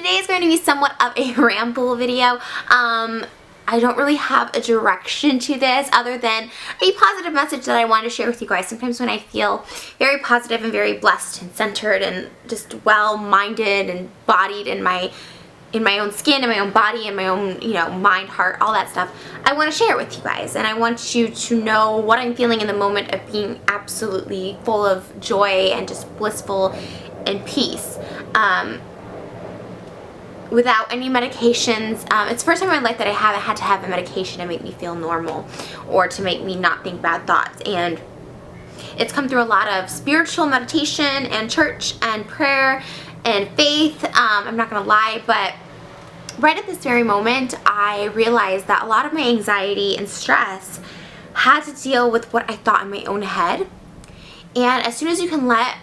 today is going to be somewhat of a ramble video. I don't really have a direction to this other than a positive message that I wanted to share with you guys. Sometimes when I feel very positive and very blessed and centered and just well-minded and bodied in my own skin, in my own body, in my own, mind, heart, all that stuff, I want to share it with you guys. And I want you to know what I'm feeling in the moment of being absolutely full of joy and just blissful and peace. Without any medications. It's the first time in my life that I haven't had to have a medication to make me feel normal or to make me not think bad thoughts. And it's come through a lot of spiritual meditation and church and prayer and faith. I'm not gonna lie, but right at this very moment, I realized that a lot of my anxiety and stress had to deal with what I thought in my own head. And as soon as you can let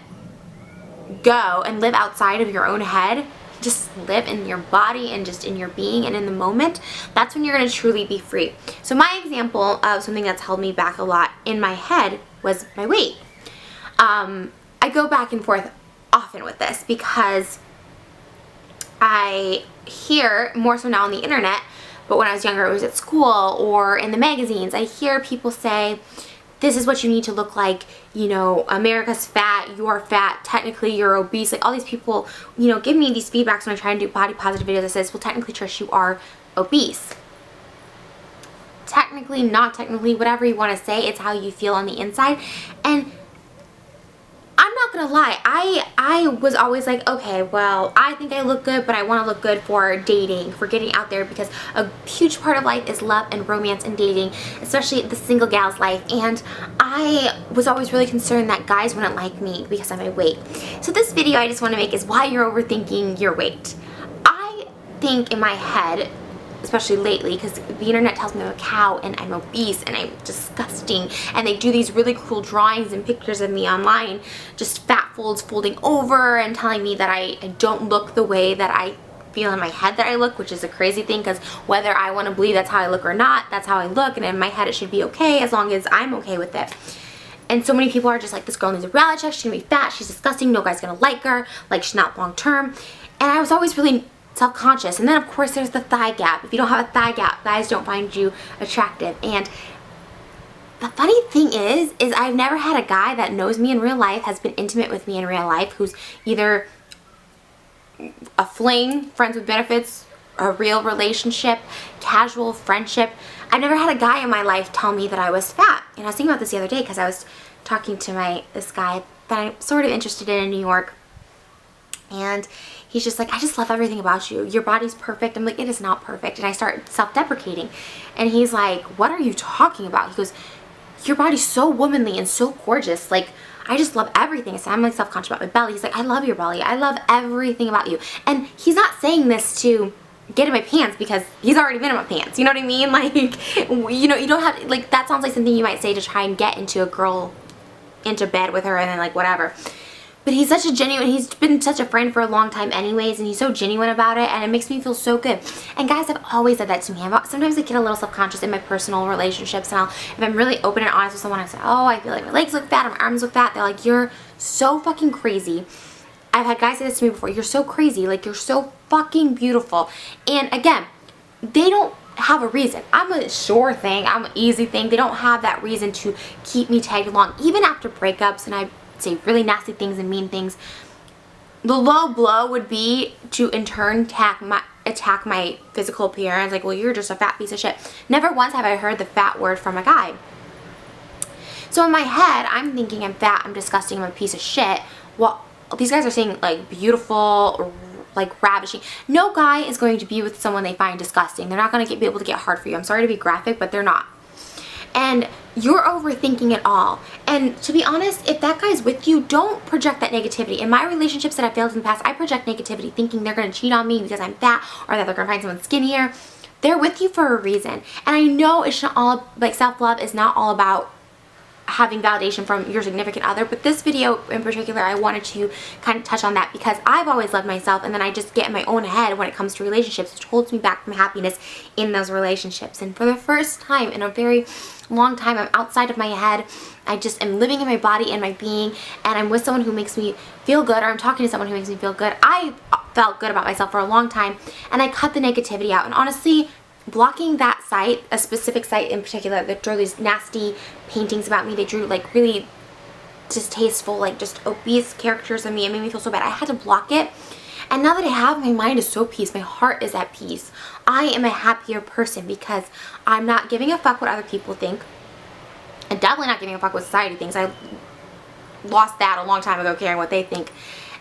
go and live outside of your own head, just live in your body and just in your being and in the moment, that's when you're going to truly be free. So my example of something that's held me back a lot in my head was my weight. I go back and forth often with this because I hear, more so now on the internet, but when I was younger it was at school or in the magazines, I hear people say, this is what you need to look like, America's fat, you're fat, technically you're obese. Like all these people, give me these feedbacks when I try and do body positive videos that says, well, technically, Trish, you are obese. Technically, not technically, whatever you want to say, it's how you feel on the inside. And I'm not gonna lie, I was always like, okay, well, I think I look good, but I want to look good for dating, for getting out there, because a huge part of life is love and romance and dating, especially the single gal's life. And I was always really concerned that guys wouldn't like me because of my weight. So this video I just want to make is why you're overthinking your weight. I think in my head, especially lately, because the internet tells me I'm a cow and I'm obese and I'm disgusting, and they do these really cool drawings and pictures of me online, just fat folds folding over and telling me that I don't look the way that I feel in my head that I look, which is a crazy thing, because whether I want to believe that's how I look or not, that's how I look, and in my head it should be okay as long as I'm okay with it. And so many people are just like, this girl needs a reality check, she's gonna be fat, she's disgusting, no guy's gonna like her, like she's not long term. And I was always really self-conscious. And then of course there's the thigh gap. If you don't have a thigh gap, guys don't find you attractive. And the funny thing is I've never had a guy that knows me in real life, has been intimate with me in real life, who's either a fling, friends with benefits, a real relationship, casual friendship. I've never had a guy in my life tell me that I was fat. And I was thinking about this the other day because I was talking to this guy that I'm sort of interested in New York. And he's just like, I just love everything about you. Your body's perfect. I'm like, it is not perfect. And I start self-deprecating. And he's like, what are you talking about? He goes, your body's so womanly and so gorgeous. Like, I just love everything. So I'm like self-conscious about my belly. He's like, I love your belly. I love everything about you. And he's not saying this to get in my pants because he's already been in my pants. You know what I mean? Like, you don't have, like, that sounds like something you might say to try and get into bed with her and then like whatever. But he's such a genuine, he's been such a friend for a long time anyways, and he's so genuine about it, and it makes me feel so good. And guys have always said that to me. Sometimes I get a little self-conscious in my personal relationships, and if I'm really open and honest with someone, I say, oh, I feel like my legs look fat, or my arms look fat. They're like, you're so fucking crazy. I've had guys say this to me before, you're so crazy, like, you're so fucking beautiful. And again, they don't have a reason. I'm a sure thing, I'm an easy thing. They don't have that reason to keep me tagged along. Even after breakups, and I say really nasty things and mean things, the low blow would be to in turn attack my physical appearance, like, well, you're just a fat piece of shit. Never once have I heard the fat word from a guy. So in my head, I'm thinking I'm fat, I'm disgusting, I'm a piece of shit. Well, these guys are saying like beautiful, like ravishing. No guy is going to be with someone they find disgusting. They're not going to be able to get hard for you. I'm sorry to be graphic, but they're not. And you're overthinking it all. And to be honest, if that guy's with you, don't project that negativity. In my relationships that I failed in the past, I project negativity, thinking they're going to cheat on me because I'm fat, or that they're going to find someone skinnier. They're with you for a reason. And I know it's not all, like, self-love is not all about having validation from your significant other, but this video in particular, I wanted to kind of touch on that because I've always loved myself, and then I just get in my own head when it comes to relationships, which holds me back from happiness in those relationships. And for the first time in a very long time, I'm outside of my head. I just am living in my body and my being, and I'm with someone who makes me feel good, or I'm talking to someone who makes me feel good. I felt good about myself for a long time, and I cut the negativity out. And honestly, blocking that site, a specific site in particular that drew these nasty paintings about me, they drew like really distasteful, like just obese characters of me. It made me feel so bad. I had to block it. And now that I have, my mind is so peace. My heart is at peace. I am a happier person because I'm not giving a fuck what other people think. And definitely not giving a fuck what society thinks. I lost that a long time ago, caring what they think.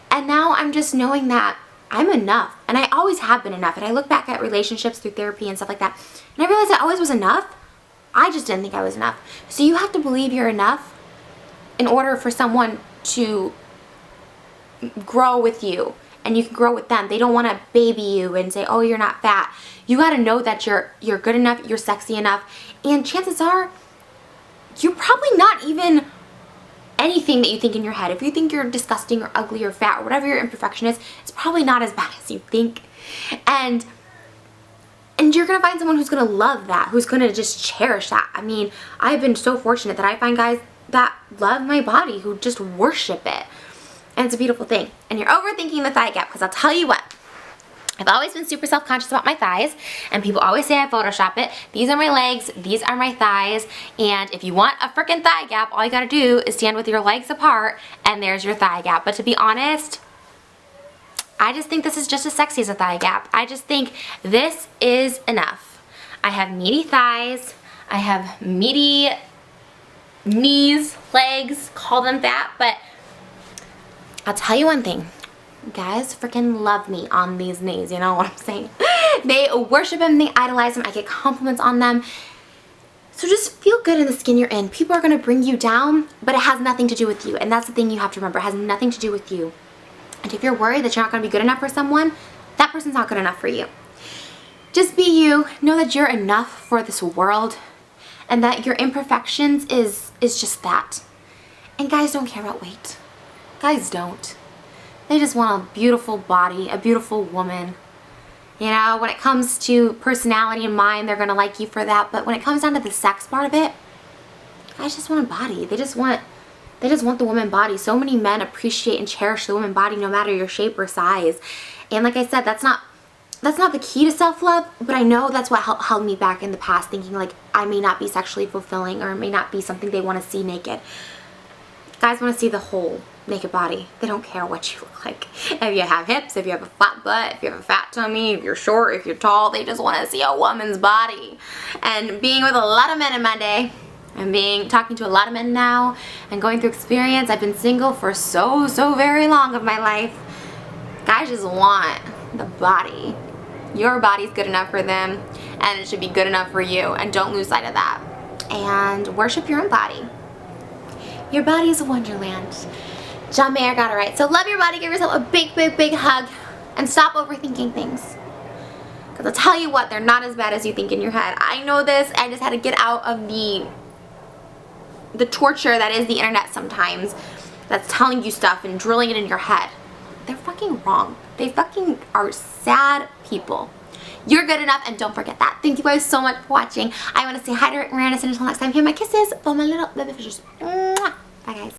And now I'm just knowing that I'm enough. And I always have been enough. And I look back at relationships through therapy and stuff like that, and I realized I always was enough. I just didn't think I was enough. So you have to believe you're enough in order for someone to grow with you. And you can grow with them. They don't want to baby you and say, oh, you're not fat. You got to know that you're good enough, you're sexy enough. And chances are, you're probably not even anything that you think in your head. If you think you're disgusting or ugly or fat or whatever your imperfection is, it's probably not as bad as you think. And you're going to find someone who's going to love that, who's going to just cherish that. I mean, I've been so fortunate that I find guys that love my body, who just worship it. And it's a beautiful thing. And you're overthinking the thigh gap, because I'll tell you what, I've always been super self-conscious about my thighs, and people always say I Photoshop it. These are my legs, these are my thighs, and if you want a freaking thigh gap, all you gotta do is stand with your legs apart, and there's your thigh gap. But to be honest, I just think this is just as sexy as a thigh gap. I just think this is enough. I have meaty thighs, I have meaty knees, legs, call them that, but I'll tell you one thing. Guys freaking love me on these knees, you know what I'm saying? They worship them, they idolize them, I get compliments on them. So just feel good in the skin you're in. People are going to bring you down, but it has nothing to do with you. And that's the thing you have to remember. It has nothing to do with you. And if you're worried that you're not going to be good enough for someone, that person's not good enough for you. Just be you. Know that you're enough for this world, and that your imperfections is just that. And guys don't care about weight. Guys don't. They just want a beautiful body, a beautiful woman. You know, when it comes to personality and mind, they're gonna like you for that. But when it comes down to the sex part of it, guys just want a body. They just want the woman body. So many men appreciate and cherish the woman body, no matter your shape or size. And like I said, that's not the key to self-love, but I know that's what held me back in the past, thinking like I may not be sexually fulfilling, or it may not be something they want to see naked. Guys want to see the whole naked body. They don't care what you look like. If you have hips, if you have a flat butt, if you have a fat tummy, if you're short, if you're tall, they just want to see a woman's body. And being with a lot of men in my day, and talking to a lot of men now, and going through experience, I've been single for so very long of my life. Guys just want the body. Your body's good enough for them, and it should be good enough for you. And don't lose sight of that. And worship your own body. Your body is a wonderland. John Mayer got it right. So love your body, give yourself a big hug, and stop overthinking things. Because I'll tell you what, they're not as bad as you think in your head. I know this. I just had to get out of the torture that is the internet sometimes, that's telling you stuff and drilling it in your head. They're fucking wrong. They fucking are sad people. You're good enough, and don't forget that. Thank you guys so much for watching. I want to say hi to Rick Moranis, and until next time, here are my kisses for my little baby fishes. Mwah. Bye guys.